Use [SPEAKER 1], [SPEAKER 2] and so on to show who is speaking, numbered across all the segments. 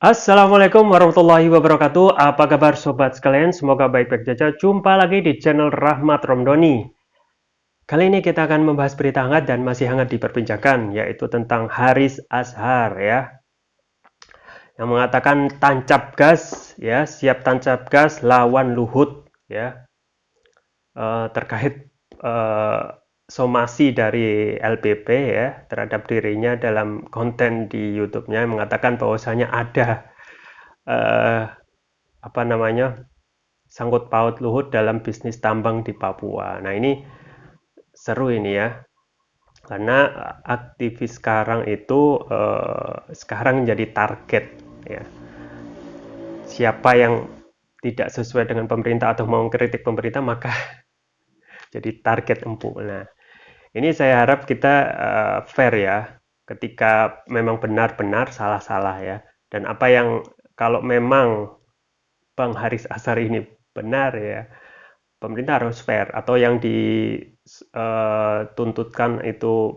[SPEAKER 1] Assalamualaikum warahmatullahi wabarakatuh. Apa kabar sobat sekalian? Semoga baik-baik saja. Jumpa lagi di channel Rahmat Romdoni. Kali ini kita akan membahas berita hangat dan masih hangat diperbincangkan, yaitu tentang Haris Azhar ya, yang mengatakan tancap gas ya, siap tancap gas lawan Luhut ya, terkait somasi dari LPP ya terhadap dirinya dalam konten di YouTube-nya, mengatakan bahwasanya ada eh, apa namanya sangkut paut Luhut dalam bisnis tambang di Papua. Nah, ini seru ini ya, karena aktivis sekarang itu sekarang jadi target ya. Siapa yang tidak sesuai dengan pemerintah atau mau mengkritik pemerintah maka jadi target empuk. Nah, ini saya harap kita fair ya, ketika memang benar-benar salah-salah ya. Dan apa yang kalau memang Bang Haris Azhar ini benar ya, pemerintah harus fair, atau yang dituntutkan itu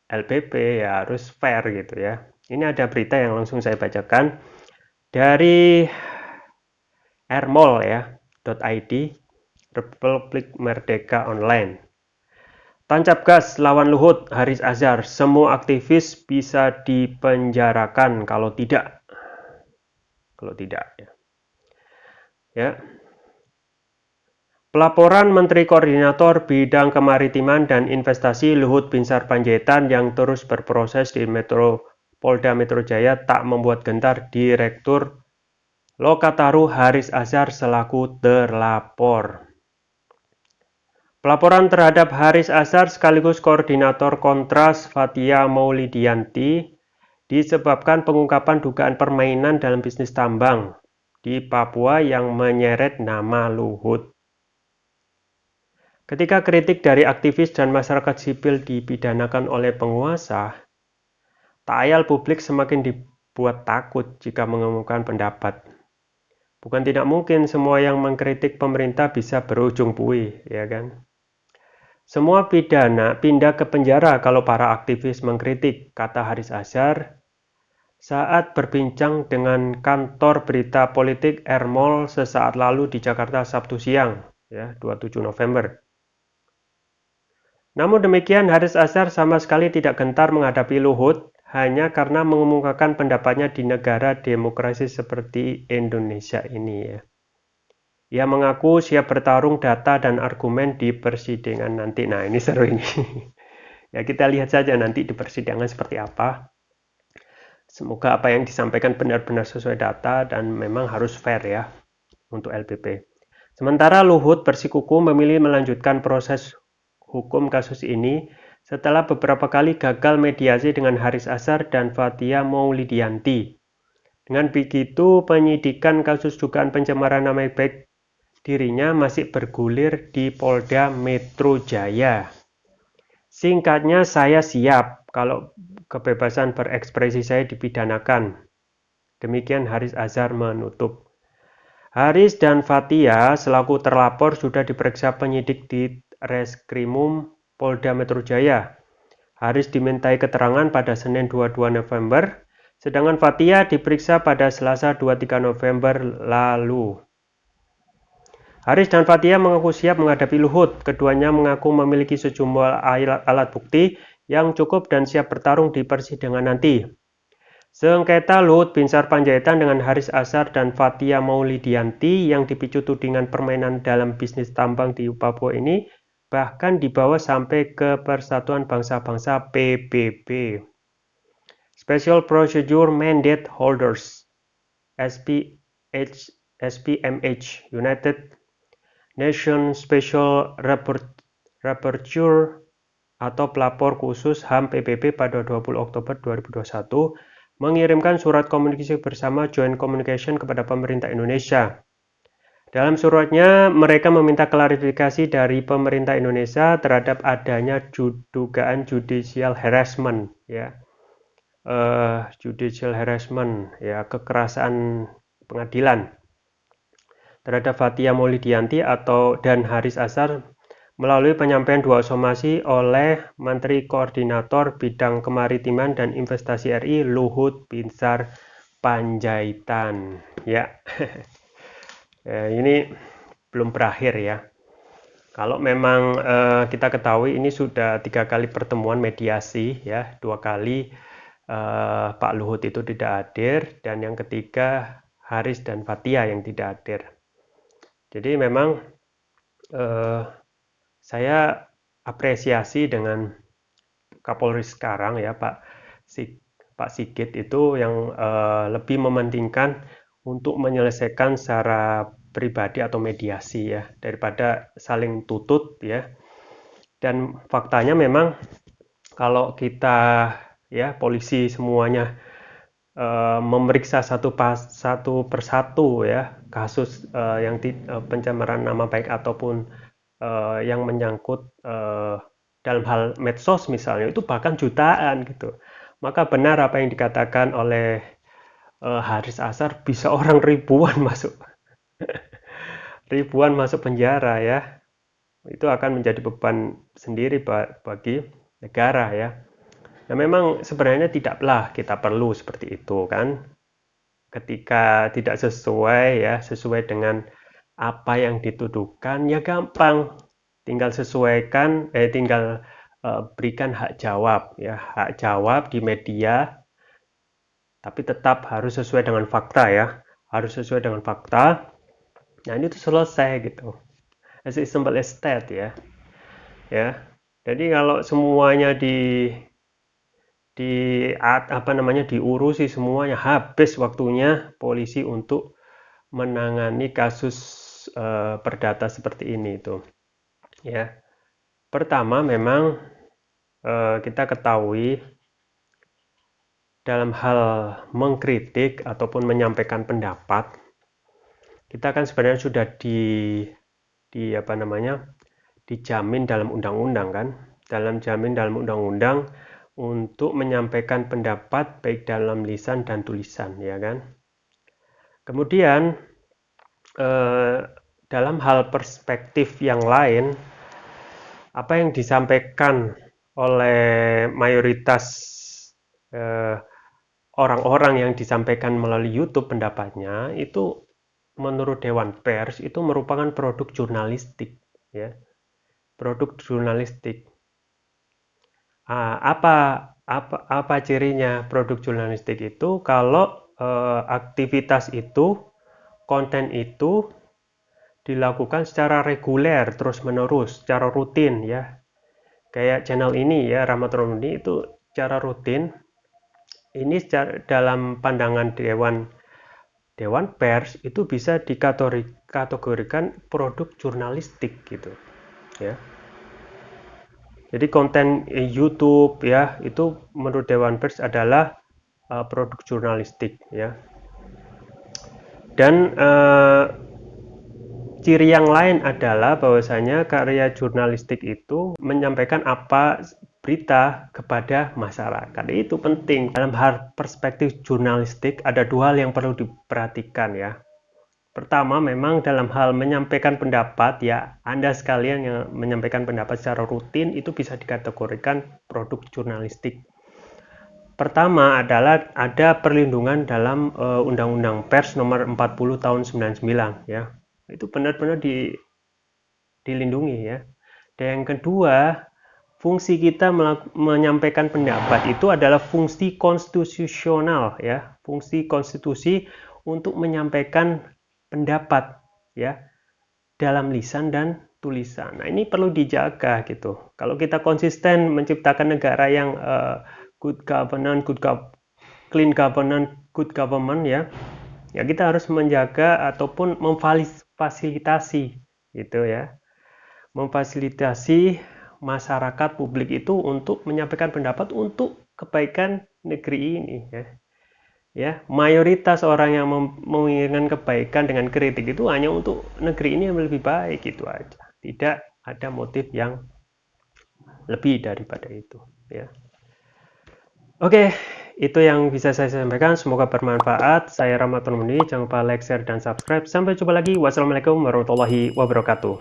[SPEAKER 1] LPP ya harus fair gitu ya. Ini ada berita yang langsung saya bacakan dari rmol ya .id, Republik Merdeka Online. Tancap gas lawan Luhut, Haris Azhar, semua aktivis bisa dipenjarakan kalau tidak. Ya. Ya, pelaporan Menteri Koordinator Bidang Kemaritiman dan Investasi Luhut Binsar Panjaitan yang terus berproses di Polda Metro Jaya tak membuat gentar Direktur Lokataru Haris Azhar selaku terlapor. Pelaporan terhadap Haris Azhar sekaligus Koordinator Kontras Fathia Maulidiyanti disebabkan pengungkapan dugaan permainan dalam bisnis tambang di Papua yang menyeret nama Luhut. Ketika kritik dari aktivis dan masyarakat sipil dipidanakan oleh penguasa, tak ayal publik semakin dibuat takut jika mengumumkan pendapat. Bukan tidak mungkin semua yang mengkritik pemerintah bisa berujung puih, ya kan? Semua pidana pindah ke penjara kalau para aktivis mengkritik, kata Haris Azhar saat berbincang dengan kantor berita politik rmol sesaat lalu di Jakarta Sabtu siang, ya, 27 November. Namun demikian, Haris Azhar sama sekali tidak gentar menghadapi Luhut hanya karena mengemukakan pendapatnya di negara demokrasi seperti Indonesia ini ya. Ia mengaku siap bertarung data dan argumen di persidangan nanti. Nah, ini seru ini. Ya, kita lihat saja nanti di persidangan seperti apa. Semoga apa yang disampaikan benar-benar sesuai data dan memang harus fair ya untuk LPP. Sementara Luhut bersikukuh memilih melanjutkan proses hukum kasus ini setelah beberapa kali gagal mediasi dengan Haris Azhar dan Fathia Maulidiyanti. Dengan begitu, penyidikan kasus dugaan pencemaran nama baik dirinya masih bergulir di Polda Metro Jaya. Singkatnya, saya siap kalau kebebasan berekspresi saya dipidanakan. Demikian Haris Azhar menutup. Haris dan Fathia selaku terlapor sudah diperiksa penyidik di Reskrimum Polda Metro Jaya. Haris dimintai keterangan pada Senin 22 November, sedangkan Fathia diperiksa pada Selasa 23 November lalu. Haris dan Fathia mengaku siap menghadapi Luhut. Keduanya mengaku memiliki sejumlah alat bukti yang cukup dan siap bertarung di persidangan nanti. Sengketa Luhut Binsar Panjaitan dengan Haris Azhar dan Fathia Maulidiyanti yang dipicu tudingan permainan dalam bisnis tambang di Papua ini bahkan dibawa sampai ke Persatuan Bangsa-Bangsa PBB. Special Procedure Mandate Holders SPMH United Nations Special Rapporteur atau pelapor khusus HAM PBB pada 20 Oktober 2021 mengirimkan surat komunikasi bersama Joint Communication kepada pemerintah Indonesia. Dalam suratnya, mereka meminta klarifikasi dari pemerintah Indonesia terhadap adanya dugaan judicial harassment, ya, kekerasan pengadilan terhadap Fathia Maulidiyanti dan Haris Azhar melalui penyampaian dua somasi oleh Menteri Koordinator Bidang Kemaritiman dan Investasi RI Luhut Binsar Panjaitan ya. Ini belum berakhir ya. Kalau memang kita ketahui ini sudah 3 kali pertemuan mediasi ya, 2 kali Pak Luhut itu tidak hadir, dan yang ketiga Haris dan Fathia yang tidak hadir. Jadi memang saya apresiasi dengan Kapolri sekarang ya, Pak Sigit itu yang lebih mementingkan untuk menyelesaikan secara pribadi atau mediasi ya, daripada saling tutut ya. Dan faktanya memang kalau kita ya, polisi semuanya memeriksa satu persatu ya kasus yang pencemaran nama baik ataupun yang menyangkut dalam hal medsos misalnya, itu bahkan jutaan gitu. Maka benar apa yang dikatakan oleh Haris Azhar, bisa orang ribuan masuk penjara ya. Itu akan menjadi beban sendiri bagi negara ya. Nah, memang sebenarnya tidaklah kita perlu seperti itu kan. Ketika tidak sesuai dengan apa yang dituduhkan, ya gampang. Tinggal sesuaikan, tinggal berikan hak jawab ya, hak jawab di media, tapi tetap harus sesuai dengan fakta ya, harus sesuai dengan fakta. Nah, ini tuh selesai gitu, as simple as that ya. Jadi kalau semuanya diurusi semuanya, habis waktunya polisi untuk menangani kasus perdata seperti ini itu ya. Pertama memang kita ketahui dalam hal mengkritik ataupun menyampaikan pendapat, kita kan sebenarnya sudah dijamin dalam undang-undang kan, dalam undang-undang untuk menyampaikan pendapat baik dalam lisan dan tulisan ya kan. Kemudian dalam hal perspektif yang lain, apa yang disampaikan oleh mayoritas orang-orang yang disampaikan melalui YouTube pendapatnya itu menurut Dewan Pers itu merupakan produk jurnalistik ya. Produk jurnalistik. Apa cirinya produk jurnalistik itu? Kalau aktivitas itu, konten itu dilakukan secara reguler, terus-menerus, secara rutin ya. Kayak channel ini ya, Rahmat Romli itu secara rutin. Ini dalam pandangan Dewan Pers itu bisa dikategorikan produk jurnalistik gitu ya. Jadi konten YouTube ya, itu menurut Dewan Pers adalah produk jurnalistik ya. Dan ciri yang lain adalah bahwasanya karya jurnalistik itu menyampaikan apa berita kepada masyarakat. Itu penting. Dalam hal perspektif jurnalistik ada 2 hal yang perlu diperhatikan ya. Pertama, memang dalam hal menyampaikan pendapat ya, Anda sekalian yang menyampaikan pendapat secara rutin itu bisa dikategorikan produk jurnalistik. Pertama adalah ada perlindungan dalam Undang-Undang Pers nomor 40 tahun 99 ya. Itu benar-benar dilindungi ya. Dan yang kedua, fungsi kita menyampaikan pendapat itu adalah fungsi konstitusional ya, fungsi konstitusi untuk menyampaikan pendapat ya dalam lisan dan tulisan. Nah, ini perlu dijaga gitu. Kalau kita konsisten menciptakan negara yang good governance, clean governance, good government ya kita harus menjaga ataupun memfasilitasi gitu ya, memfasilitasi masyarakat publik itu untuk menyampaikan pendapat untuk kebaikan negeri ini ya. Mayoritas orang yang menginginkan kebaikan dengan kritik itu hanya untuk negeri ini yang lebih baik, itu aja, tidak ada motif yang lebih daripada itu ya. Oke, itu yang bisa saya sampaikan, semoga bermanfaat. Saya Rahmat Romli, jangan lupa like, share, dan subscribe. Sampai jumpa lagi. Wassalamualaikum warahmatullahi wabarakatuh.